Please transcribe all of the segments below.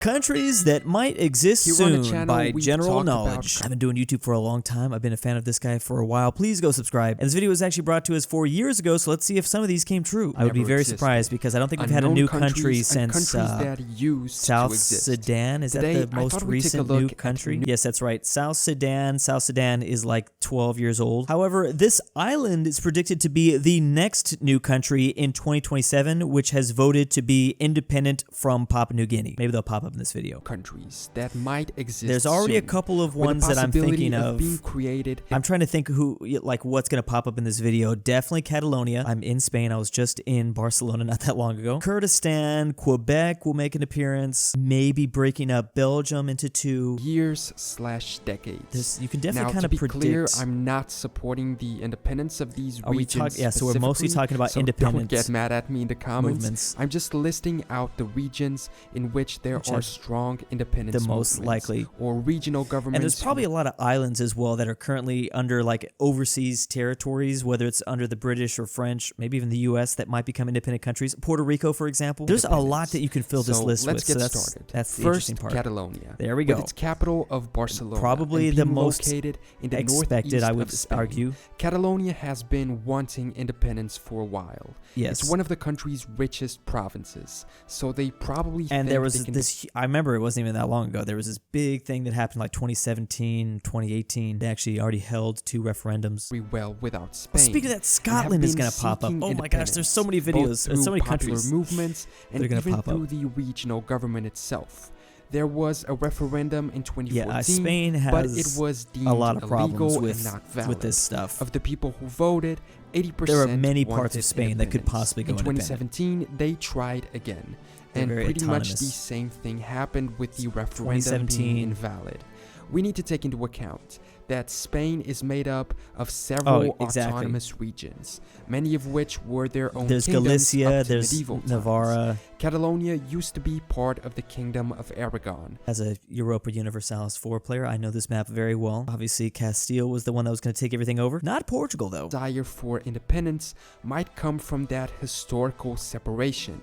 Countries that might exist Here on the soon channel, by we general talk knowledge. about- I've been doing YouTube for a long time. I've been a fan of this guy for a while. Please go subscribe. And this video was actually brought to us 4 years ago, so let's see if some of these came true. I would be Never very existed. surprised because I don't think we've had a Unknown new country countries and since countries that used South to exist. Sudan. Is Today, that the I most thought we'd take a recent look new at country? Yes, that's right. South Sudan. South Sudan is like 12 years old. However, this island is predicted to be the next new country in 2027, which has voted to be independent from Papua New Guinea. Maybe they'll pop up in this video. Countries that might exist. There's already a soon, couple of with the ones that I'm possibility thinking of. being created. I'm trying to think what's going to pop up in this video. Definitely Catalonia. I'm in Spain. I was just in Barcelona not that long ago. Kurdistan, Quebec will make an appearance. Maybe breaking up Belgium into two. Years/decades. You can definitely Now, kind to of be predict. clear, I'm not supporting the independence of these regions. Yeah, so we're mostly specifically, talking about so independence. Don't get mad at me in the comments. Movements. I'm just listing out the regions in which there are strong independence The most movements likely. or regional governments. And there's probably a lot of islands as well that are currently under like overseas territories, whether it's under the British or French, maybe even the US, that might become independent countries. Puerto Rico, for example. There's a lot that you can fill this So list let's with. get So started. that's the First, interesting part. Catalonia. There we go. With its capital of Barcelona. Probably and the being most located in the expected, northeast I would of Spain. argue. Catalonia has been wanting independence for a while. Yes. It's one of the country's richest provinces, so they probably And think there was they can this, I remember it wasn't even that long ago, there was this big thing that happened like 2017, 2018. They actually already held 2 referendums. do well without Spain. Well, speaking of that, Scotland is going to pop up. Oh my gosh, there's so many videos, there's so many countries. Movements and that are gonna even pop up. through the regional government itself. There was a referendum in 2014, Yeah, Spain but it has was deemed a lot of problems illegal with, and not valid. with this stuff. Of the people who voted, 80% There are many parts wanted of Spain that could independence. possibly go in independent. 2017, they tried again. They're And very pretty much autonomous. the same thing happened with the referendum 2017. being invalid. We need to take into account that Spain is made up of several autonomous regions, many of which were their own There's kingdoms Galicia, up to there's medieval times. Navarra. Catalonia used to be part of the Kingdom of Aragon. As a Europa Universalis 4 player, I know this map very well. Obviously, Castile was the one that was going to take everything over. Not Portugal, though. Desire for independence might come from that historical separation.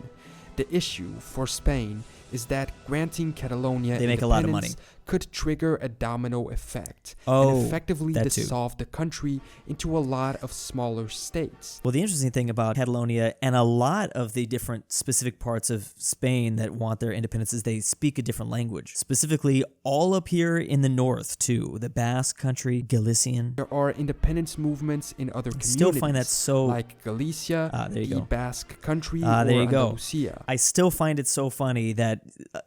The issue for Spain is that granting Catalonia They make a lot of money. could trigger a domino effect Oh, and effectively that too. dissolve the country into a lot of smaller states. Well, the interesting thing about Catalonia and a lot of the different specific parts of Spain that want their independence is they speak a different language. Specifically, all up here in the north, too. The Basque country, Galician. There are independence movements in other communities. Still find that so... like Galicia, there you the go. Basque country, There or you go. Andalusia. I still find it so funny that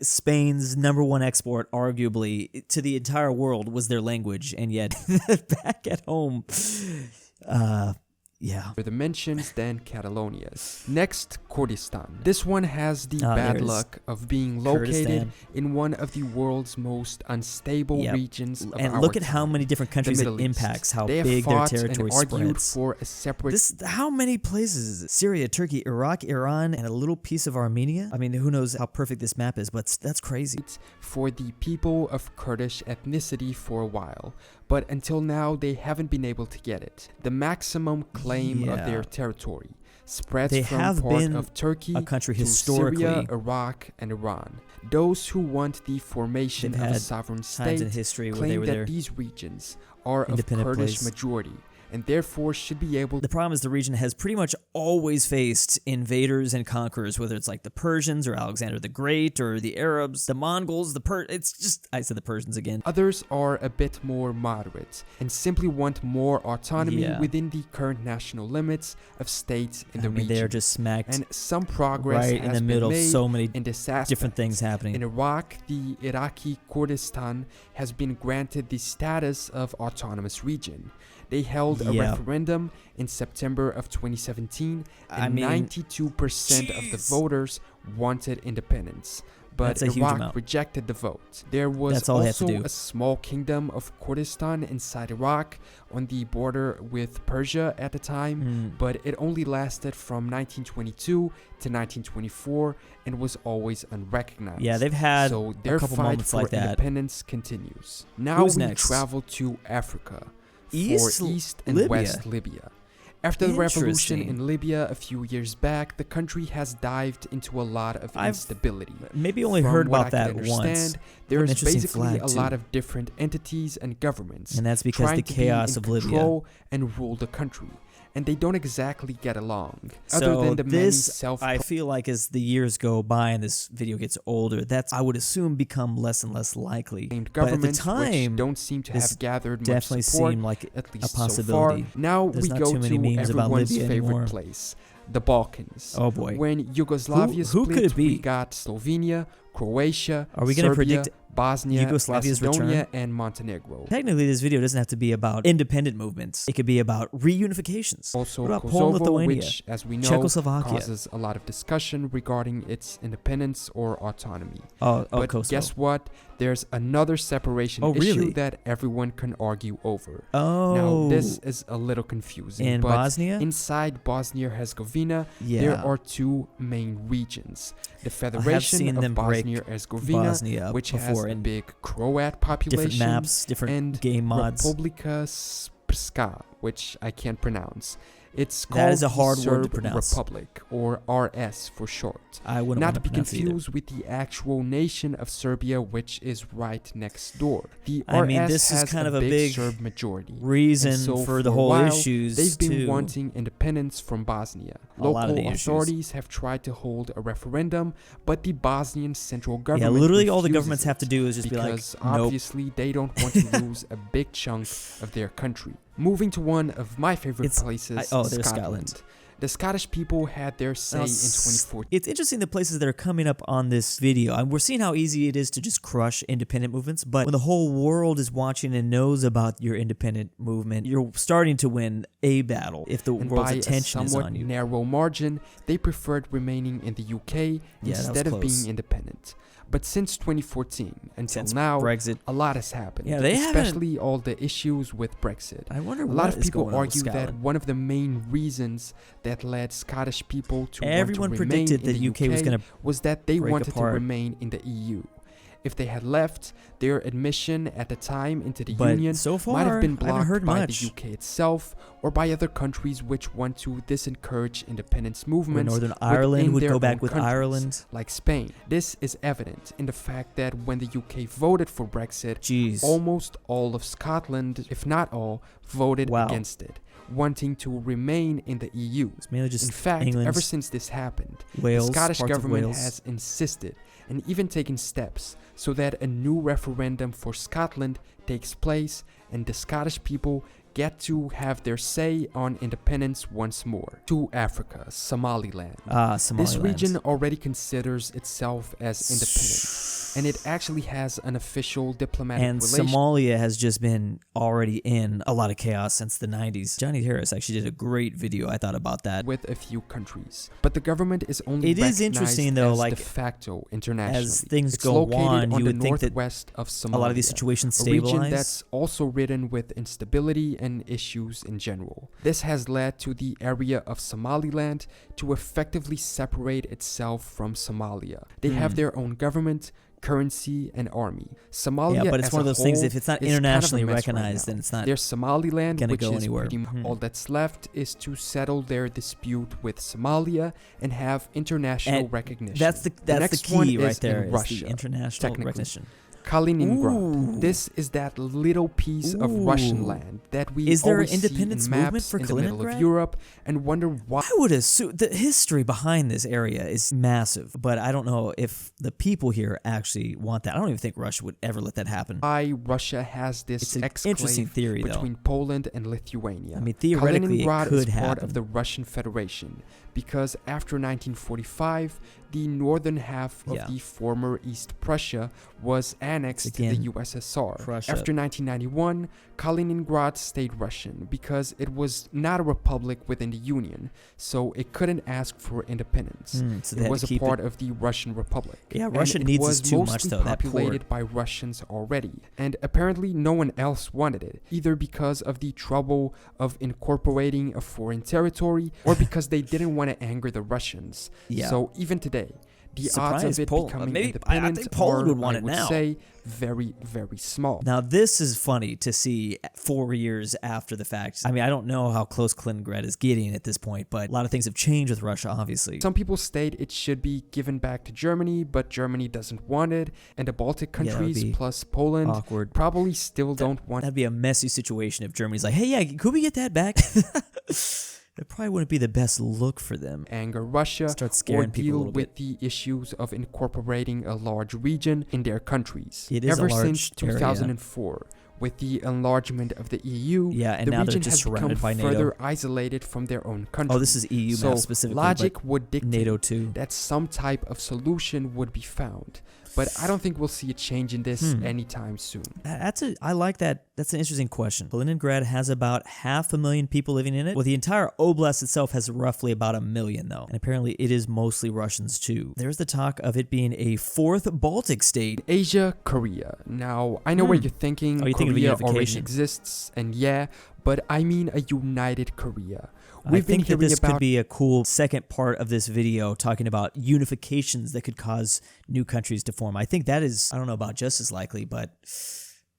Spain's #1 export, arguably, to the entire world was their language, and yet back at home, yeah. For the mentions than Catalonia's. Next, Kurdistan. This one has the bad there's luck of being located Kurdistan. in one of the world's most unstable Yep. regions of And our look at how time, many different countries the it Middle East. impacts, how They have big their fought territory and argued spreads. for a separate How many places is it? Syria, Turkey, Iraq, Iran, and a little piece of Armenia? I mean, who knows how perfect this map is, but that's crazy. for the people of Kurdish ethnicity for a while, but until now they haven't been able to get it. The maximum claim of their territory spreads They from have part been of Turkey a country to historically. Syria, Iraq, and Iran. Those who want the formation They've of a had sovereign times state in history where claim they were that there. these regions are of Independent Kurdish place. majority and therefore should be able The problem is the region has pretty much always faced invaders and conquerors, whether it's like the Persians or Alexander the Great or the Arabs, the Mongols, it's just, I said the Persians again. Others are a bit more moderate and simply want more autonomy within the current national limits of states in the region. They're just smacked and some progress right has in the middle of been made so many in this aspect. different things happening. In Iraq, the Iraqi Kurdistan has been granted the status of autonomous region. They held a referendum in September of 2017, and 92% of the voters wanted independence. But Iraq rejected the vote. There was also a small kingdom of Kurdistan inside Iraq on the border with Persia at the time, but it only lasted from 1922 to 1924 and was always unrecognized. Yeah, they've had so their a couple fight moments for like that. independence continues. Now we travel to Africa for East and Libya. West Libya. After the revolution in Libya a few years back, the country has dived into a lot of instability. Maybe only heard about that once. There's basically a lot of different entities and governments, and that's because the chaos of Libya control and rule the country. And they don't exactly get along. So other than the this, I feel like as the years go by and this video gets older, that's, I would assume, become less and less likely. But at the time, which don't seem to have gathered much support, seemed like at least a possibility. So far. Now we go to everyone's favorite place, the Balkans. Oh boy. When Yugoslavia split, could it be? We got Slovenia, Croatia, Are we going to predict Bosnia, Yugoslavia's Macedonia, return? and Montenegro. Technically, this video doesn't have to be about independent movements. It could be about reunifications. Also, what about Kosovo, Poland, Lithuania, which, as we know, Czechoslovakia causes a lot of discussion regarding its independence or autonomy. But Kosovo. Guess what? There's another separation issue that everyone can argue over. Now, this is a little confusing. In but Bosnia? Inside Bosnia-Herzegovina, there are two main regions. The Federation of Bosnia-Herzegovina, which has a big Croat population, different maps, different and game mods. Republika Srpska, which I can't pronounce. It's called that is a hard the word to Serb pronounce. Republic, or RS for short. I wouldn't Not want to be confused either. with the actual nation of Serbia, which is right next door. The I RS mean, this has is kind of a big big Serb majority. reason So for the a whole while, issues. They've been too. wanting independence from Bosnia. A lot of the Local issues. authorities have tried to hold a referendum, but the Bosnian central government literally all the refuses governments have to do is just be like, because nope. obviously they don't want to lose a big chunk of their country. Moving to one of my favorite places, there's Scotland. The Scottish people had their say in 2014. It's interesting the places that are coming up on this video. And we're seeing how easy it is to just crush independent movements. But when the whole world is watching and knows about your independent movement, you're starting to win a battle if the world's attention is on you. By a narrow margin, they preferred remaining in the UK instead of being independent. But since 2014 until now, Brexit, a lot has happened. Yeah, especially all the issues with Brexit. I wonder a what lot of is people going on argue with that one of the main reasons that led Scottish people to Everyone want to predicted remain that in the UK was that they break wanted apart. to remain in the EU. If they had left, their admission at the time into the Union so far, might have been blocked by much. the UK itself or by other countries which want to disencourage independence movements. Northern Ireland would their go back own with countries, Ireland. like Spain. This is evident in the fact that when the UK voted for Brexit, almost all of Scotland, if not all, voted against it, wanting to remain in the EU. It's mainly just in fact, England, ever since this happened, Wales, the Scottish government has insisted and even taken steps so that a new referendum for Scotland takes place and the Scottish people get to have their say on independence once more. To Africa, Somaliland. This region already considers itself as independent, and it actually has an official diplomatic relation. And Somalia has just been already in a lot of chaos since the 90s. Johnny Harris actually did a great video, I thought, about that. With a few countries. But the government is only recognized interesting, though, as like, de facto internationally. As things it's go located on, you the would think that of Somalia, a lot of these situations a stabilize. region that's also ridden with instability and issues in general. This has led to the area of Somaliland to effectively separate itself from Somalia. They have their own government, currency, and army. Somalia, but it's one of those things, if it's not internationally recognized, then it's not There's Somaliland, which go is anywhere. all that's left is to settle their dispute with Somalia and have international recognition. That's the key right there, is Russia, the international recognition. Kaliningrad. Ooh. This is that little piece of Russian land that we Is there always an independence see in movement maps for in the middle of Kaliningrad? Europe and wonder why. I would assume the history behind this area is massive, but I don't know if the people here actually want that. I don't even think Russia would ever let that happen. Why Russia has this interesting theory between Poland and Lithuania. I mean, theoretically, Kaliningrad it could is part happen. of the Russian Federation because after 1945, the northern half of the former East Prussia was annexed to the USSR. After 1991, Kaliningrad stayed Russian because it was not a republic within the Union, so it couldn't ask for independence. So it was a part of the Russian Republic. Yeah, Russia needs us too much, though. That populated by Russians already, and apparently no one else wanted it, either because of the trouble of incorporating a foreign territory or because they didn't want to anger the Russians. So even today, the odds of it becoming independent I think Poland would want it now. I would say very, very small. Now, this is funny to see 4 years after the fact. I mean, I don't know how close Kaliningrad is getting at this point, but a lot of things have changed with Russia, obviously. Some people state it should be given back to Germany, but Germany doesn't want it, and the Baltic countries plus Poland probably still don't want it. That'd be a messy situation if Germany's like, hey, yeah, could we get that back? It probably wouldn't be the best look for them. Anger Russia start scaring or people deal with the issues of incorporating a large region in their countries. It is Ever a large since 2004, with the enlargement of the EU, and the now region they're just has become surrounded by further NATO. isolated from their own country. Oh, this is EU map specifically. Logic would dictate NATO too. that some type of solution would be found. But I don't think we'll see a change in this anytime soon. I like that. That's an interesting question. Kaliningrad has about 500,000 people living in it. Well, the entire oblast itself has roughly about 1 million, though. And apparently it is mostly Russians, too. There's the talk of it being a 4th Baltic state. Asia, Korea. Now, I know what you're thinking. Oh, you're Korea thinking of already unification. Exists, and yeah, but I mean a united Korea. I think that this could be a cool second part of this video talking about unifications that could cause new countries to form. I think that is, I don't know about just as likely, but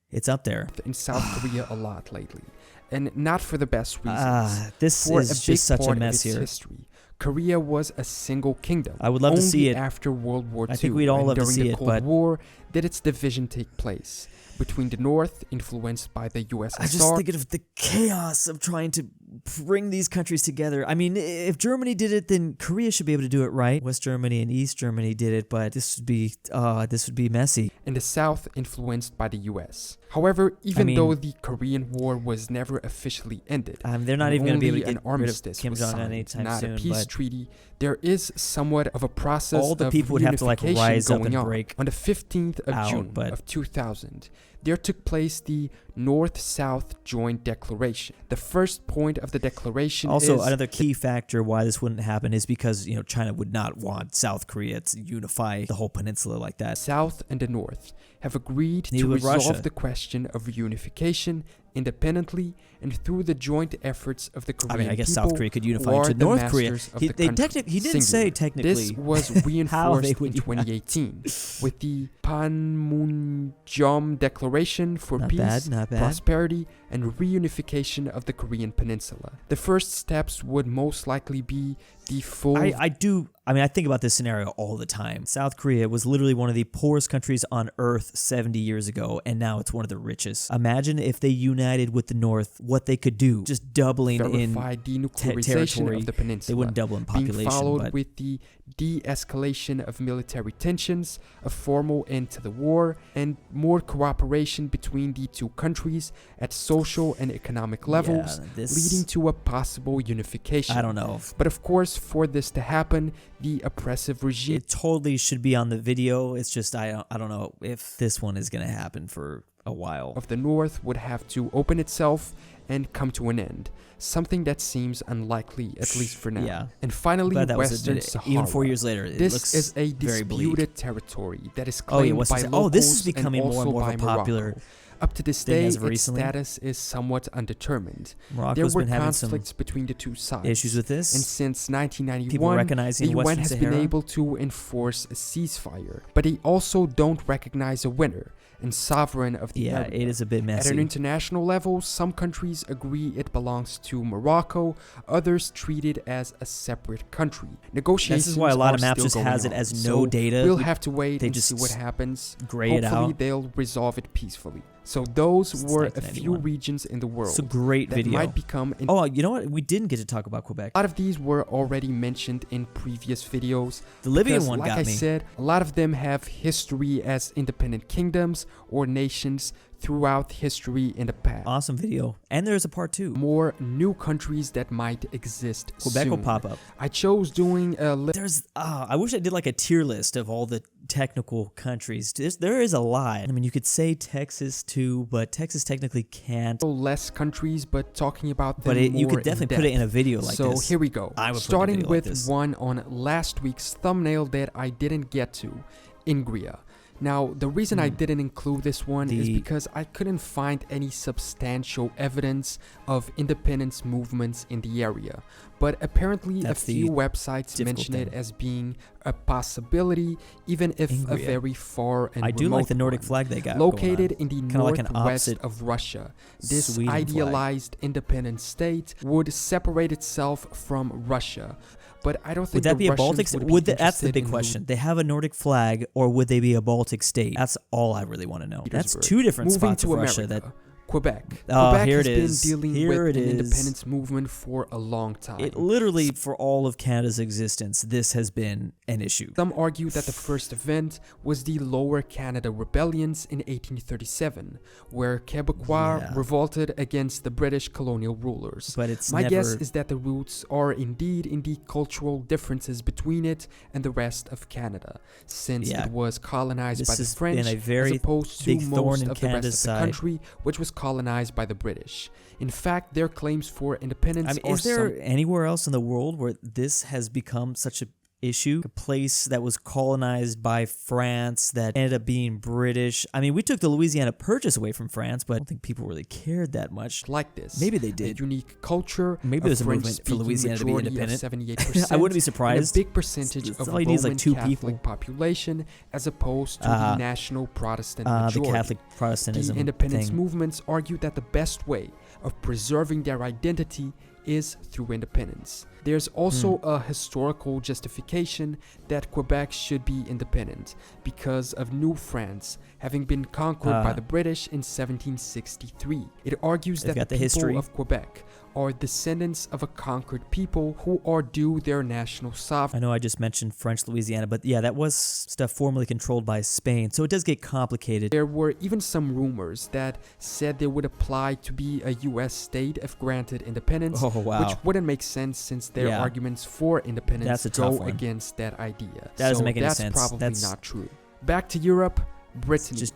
it's up there. In South Korea a lot lately, and not for the best reasons. This is just such a mess here. History. Korea was a single kingdom. I would love to see it after World War II. I think we'd all love to see it, but during the Cold War, did its division take place between the North, influenced by the USSR. I just think of the chaos of trying to bring these countries together. I mean, if Germany did it, then Korea should be able to do it, right? West Germany and East Germany did it, but this would be messy. In the South, influenced by the US. However, even though the Korean War was never officially ended, they're not even going to be able to get an armistice Kim Jong-un anytime not soon. A peace treaty. There is somewhat of a process. All the people would have to rise up and break. On the 15th of June of 2000, there took place the North-South Joint Declaration. The first point of the declaration also, another key factor why this wouldn't happen is because, China would not want South Korea to unify the whole peninsula like that. South and the North have agreed to resolve the question of unification independently and through the joint efforts of the Korean people. I guch South Korea could unify into North Korea. He didn't say technically. This was reinforced in 2018 with the Panmunjom Declaration for Peace, Prosperity, and Reunification of the Korean Peninsula. The first steps would most likely be the full... I think about this scenario all the time. South Korea was literally one of the poorest countries on Earth 70 years ago, and now it's one of the richest. Imagine if they united with the North, what they could do. Just doubling in territory. Of the peninsula. They wouldn't double in population. Being followed with the de-escalation of military tensions, a formal end to the war, and more cooperation between the two countries at social and economic levels, leading to a possible unification. I don't know. But of course, for this to happen, the oppressive regime... It totally should be on the video. It's just, I don't know if this one is going to happen for a while. ...of the North would have to open itself and come to an end. Something that seems unlikely, at least for now. Yeah. And finally, Western Sahara. Even 4 years later, this is a disputed territory that is claimed by locals this is becoming and more and more of a popular... Morocco. Up to this day, its status is somewhat undetermined. There were conflicts between the two sides. Issues with this. And since 1991, the UN has been able to enforce a ceasefire. But they also don't recognize a winner and sovereign of the area. It is a bit messy. At an international level, some countries agree it belongs to Morocco, others treat it as a separate country. Negotiations This is why a lot of maps just has it as no data. We'll have to wait and see what happens. Hopefully they'll resolve it peacefully. So those were a few regions in the world. It's a great video. Might become you know what? We didn't get to talk about Quebec. A lot of these were already mentioned in previous videos. The Libyan one got me. Like I said, a lot of them have history as independent kingdoms or nations throughout history in the past. Awesome video. And there's a part 2. More new countries that might exist Quebec soon. will pop up. I chose doing a list. I wish I did like a tier list of all the technical countries. There is a lot. I mean, you could say Texas too, but Texas technically can't. Less countries, but talking about them you could definitely put it in a video like this. So here we go. Starting with one on last week's thumbnail that I didn't get to, Ingria. Now, the reason I didn't include this one is because I couldn't find any substantial evidence of independence movements in the area. But apparently a few websites mention it as being a possibility, even if a very far and I do like the Nordic one. flag they got Located in the northwest like of Russia, this Sweden idealized independent state would separate itself from Russia. But I don't think would that be a Baltic state? That's the big question. They have a Nordic flag, or would they be a Baltic state? That's all I really want to know. That's two different spots of Russia. That Quebec. Oh, Quebec here has it is. been dealing Here with it an is. independence movement for a long time. It literally, for all of Canada's existence, this has been an issue. Some argue that the first event was the Lower Canada Rebellions in 1837, where Quebecois revolted against the British colonial rulers. But it's My guess is that the roots are indeed in the cultural differences between it and the rest of Canada, since it was colonized by the French as opposed to most of the rest of the country, which was colonized by the British. In fact, their claims for independence are is there anywhere else in the world where this has become such a issue? A place that was colonized by France that ended up being British. I mean, we took the Louisiana Purchase away from France, but I don't think people really cared that much. Like this. Maybe they did. A unique culture. Maybe there's a movement for Louisiana to be independent. 78%, I wouldn't be surprised. And a big percentage of all the you need is Roman like two Catholic people. population, as opposed to the national Protestant majority. The Catholic Protestantism The independence thing. movements argue that the best way of preserving their identity is through independence. There's also a historical justification that Quebec should be independent because of New France having been conquered by the British in 1763. It argues that the people of Quebec are descendants of a conquered people who are due their national sovereignty. I know I just mentioned French Louisiana, but yeah, that was stuff formerly controlled by Spain, so it does get complicated. There were even some rumors that said they would apply to be a U.S. state if granted independence, which wouldn't make sense since their arguments for independence go against that idea. That doesn't make any sense. That's probably not true. Back to Europe, Brittany.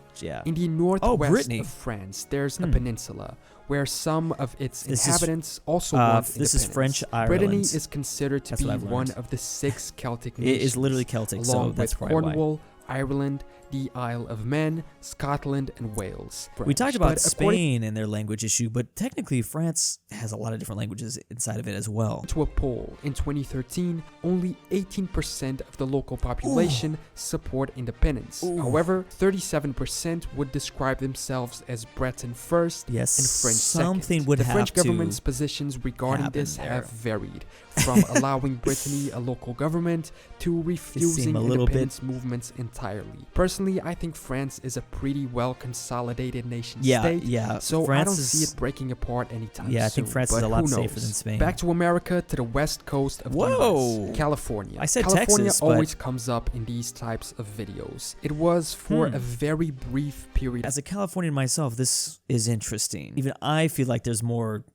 In the northwest of France, there's a peninsula where some of its inhabitants also want independence. This is French Ireland. Brittany is considered to be one of the 6 Celtic nations. It is literally Celtic, along so that's with Cornwall, Ireland, the Isle of Man, Scotland, and Wales. We talked about Spain and their language issue, but technically France has a lot of different languages inside of it as well. To a poll in 2013, only 18% of the local population support independence. However, 37% would describe themselves as Breton first and French second. The French government's positions regarding this have varied, from allowing Brittany a local government to refusing independence movements entirely. Personally, I think France is a pretty well consolidated nation state, so France I don't see it breaking apart anytime soon. I think France is a lot safer than Spain. Back to America, to the west coast of the US, California. I said California Texas, always comes up in these types of videos. It was for a very brief period. As a Californian myself, this is interesting. Even I feel like there's more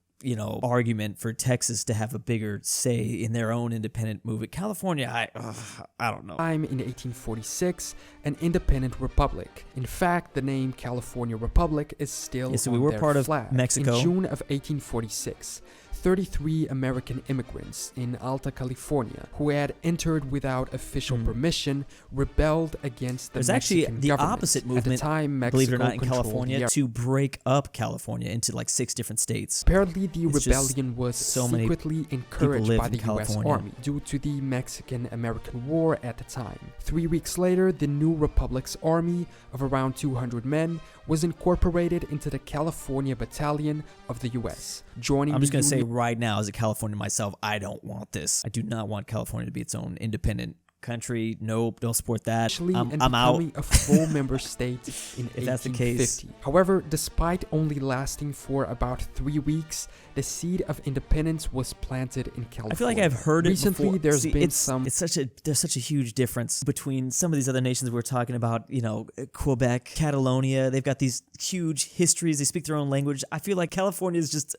argument for Texas to have a bigger say in their own independent movement. California, I don't know. I'm in 1846, an independent republic. In fact, the name California Republic is still so on we were their part of flag. Mexico. In June of 1846, 33 American immigrants in Alta California who had entered without official permission rebelled against the There's Mexican actually the government. opposite movement, At the time, Mexico believe it or not, in controlled California to break up California into like 6 different states. Apparently, the rebellion was secretly encouraged by the U.S. Army due to the Mexican-American War at the time. 3 weeks later, the new republic's army of around 200 men was incorporated into the California Battalion of the U.S. Joining I'm just going to say right now, as a Californian myself, I don't want this. I do not want California to be its own independent country. Nope, don't support that. I'm out. Becoming a full member state in 1850. That's the case. However, despite only lasting for about 3 weeks, the seed of independence was planted in California. I feel like I've heard it recently. Before. There's been some. There's such a huge difference between some of these other nations we're talking about. Quebec, Catalonia. They've got these huge histories. They speak their own language. I feel like California is just.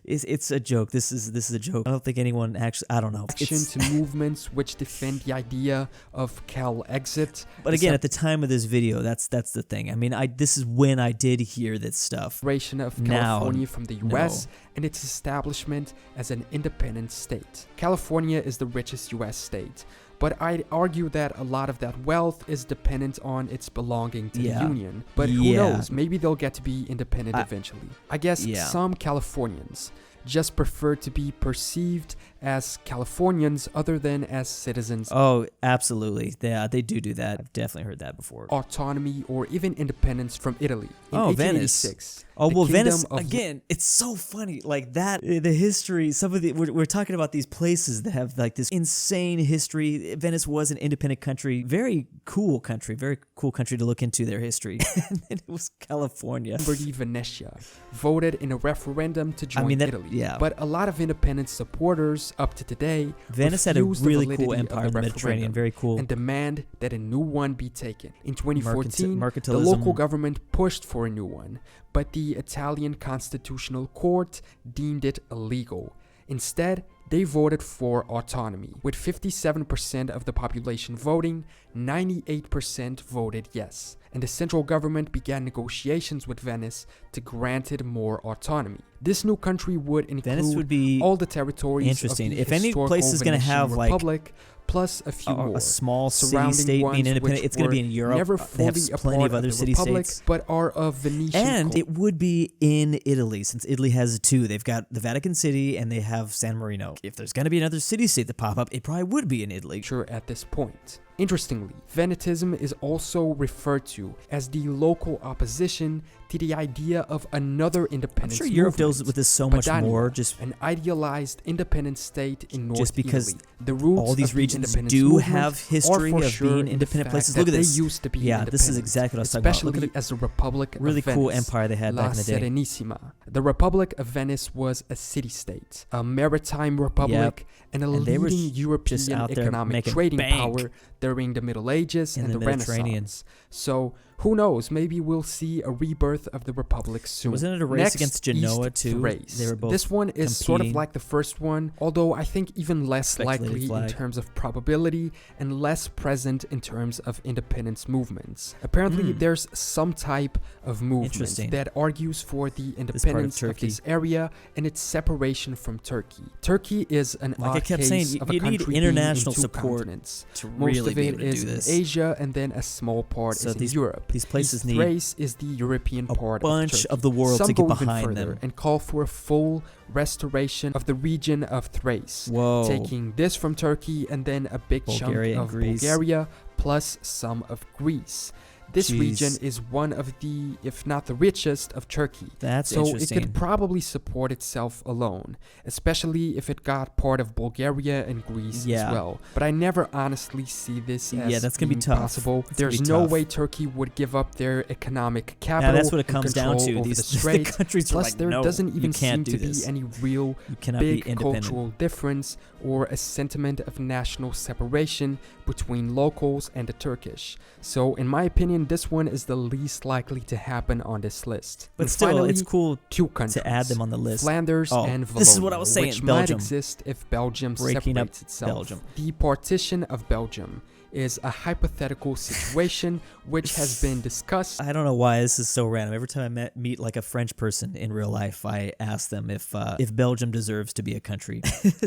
It's a joke. This is a joke. I don't think anyone actually. I don't know. To movements which defend the idea of Cal exit. But again, at the time of this video, that's the thing. I mean, this is when I did hear this stuff. Of California from the U.S. and its establishment as an independent state. California is the richest U.S. state, but I'd argue that a lot of that wealth is dependent on its belonging to the Union. But who knows, maybe they'll get to be independent eventually. I guess some Californians just prefer to be perceived as Californians other than as citizens. Oh, absolutely. Yeah, they do that. I've definitely heard that before. Autonomy or even independence from Italy. In 1886, Venice. Oh, well, Venice, again, it's so funny. Like that, the history, some of the, we're talking about these places that have like this insane history. Venice was an independent country. Very cool country to look into their history. And then it was California. Liberty Venetia voted in a referendum to join Italy. Yeah. But a lot of independence supporters up to today Venice had a really cool empire in the Mediterranean, very cool, and demand that a new one be taken. In 2014, the local government pushed for a new one, but the Italian Constitutional Court deemed it illegal. Instead, they voted for autonomy. With 57% of the population voting, 98% voted yes, and the central government began negotiations with Venice to grant it more autonomy. This new country would include all the territories of the if any place is going to have Republic, plus a few more. A small city-state being independent, it's going to be in Europe. They have plenty of other city-states. But are of Venetian And it would be in Italy, since Italy has two. They've got the Vatican City and they have San Marino. If there's going to be another city-state that pop up, it probably would be in Italy. Sure, at this point. Interestingly, Venetism is also referred to as the local opposition to the idea of another independence movement. I'm sure Europe deals with this so much more. Just an idealized independent state in North just because Italy. The roots all these regions do have history of being independent places. Look at this. They used to be independent. This is exactly what I was talking about. Especially as the Republic of really Venice, cool empire they had back in the day. Serenissima. The Republic of Venice was a city-state, a maritime republic, and a leading European economic trading power during the Middle Ages and the Renaissance. So, who knows, maybe we'll see a rebirth of the Republic soon. Wasn't it a race against Genoa too? Thrace. They were both This one is sort of like the first one, although I think even less likely in terms of probability and less present in terms of independence movements. Apparently, there's some type of movement that argues for the independence of this area and its separation from Turkey. Turkey is an odd case of a country being in two continents. Most of it is in Asia, and then a small part is in Europe. These places need Thrace is the European part of Turkey. Of the world Some to get go behind even further them and call for a full restoration of the region of Thrace, taking this from Turkey and then a big chunk of Bulgaria plus some of Greece. This region is one of the, if not the richest, of Turkey. That's so interesting. It could probably support itself alone, especially if it got part of Bulgaria and Greece as well. But I never honestly see this as that's gonna be tough. Possible. There's no way Turkey would give up their economic capital. That's what it comes down to. These the countries Plus, are like, there doesn't even seem to be any real big cultural difference or a sentiment of national separation between locals and the Turkish. So, in my opinion, this one is the least likely to happen on this list. But and still, finally, it's cool two countries, to add them on the list. Flanders and Wallonia, this is what I was saying. Which Belgium might exist if Belgium separates itself. Belgium. The partition of Belgium is a hypothetical situation which has been discussed. I don't know why this is so random. Every time I meet like a French person in real life, I ask them if Belgium deserves to be a country,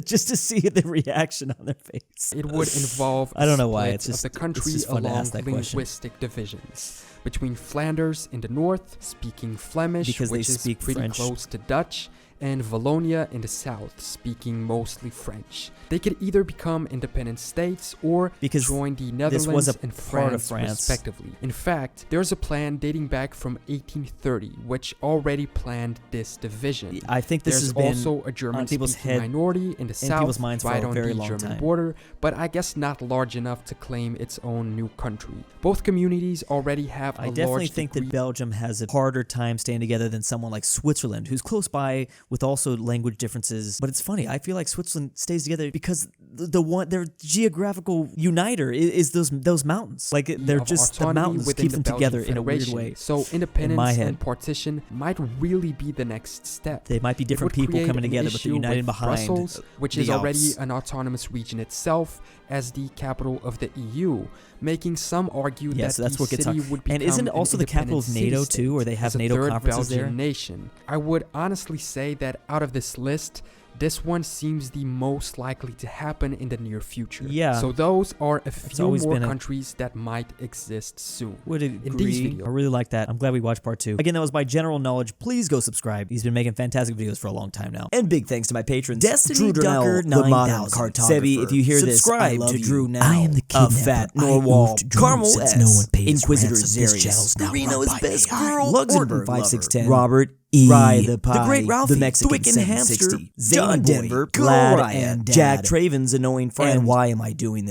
just to see the reaction on their face. It would involve I don't know why it's just the country along linguistic divisions between Flanders in the north, speaking Flemish, because which they speak is pretty French. close to Dutch, and Wallonia in the south, speaking mostly French. They could either become independent states or join the Netherlands and France respectively. In fact, there's a plan dating back from 1830 which already planned this division. I think this has been also a German-speaking minority in the south, right on the German border, but I guess not large enough to claim its own new country. Both communities already have a large I definitely think that Belgium has a harder time staying together than someone like Switzerland, who's close by with also language differences. But it's funny, I feel like Switzerland stays together because their geographical uniter is those mountains. Like they're just the mountains keep them together in a weird way. So independence and partition might really be the next step. They might be different people coming together, but they're united behind Brussels, which is already an autonomous region itself, as the capital of the EU, making some argue that so that's the what gets city would become and isn't it also the capital of NATO too, or they have NATO conferences there? Nation. I would honestly say that out of this list, this one seems the most likely to happen in the near future. Yeah. So those are a few always more been countries that might exist soon. Would agree. In these videos. I really like that. I'm glad we watched part 2. Again, that was my general knowledge. Please go subscribe. He's been making fantastic videos for a long time now. And big thanks to my patrons, Destiny Durnil, the modern cartographer. Sebi, if you hear this, I subscribe love to you. Drew now. I am the kidnapper. aPhatNarwhal, Carmel since S, no one pays InquisitorXarius, KirinoIsBestGirl, Luxembourg ortin 5610, Robert E, RyeThePie, TheGreatRalphy, the Mexican Twicken 760, Hamster, JohnDenver, Glad, GoodOldRyah, and Dad, Jack Traven's annoying friend. And why am I doing this?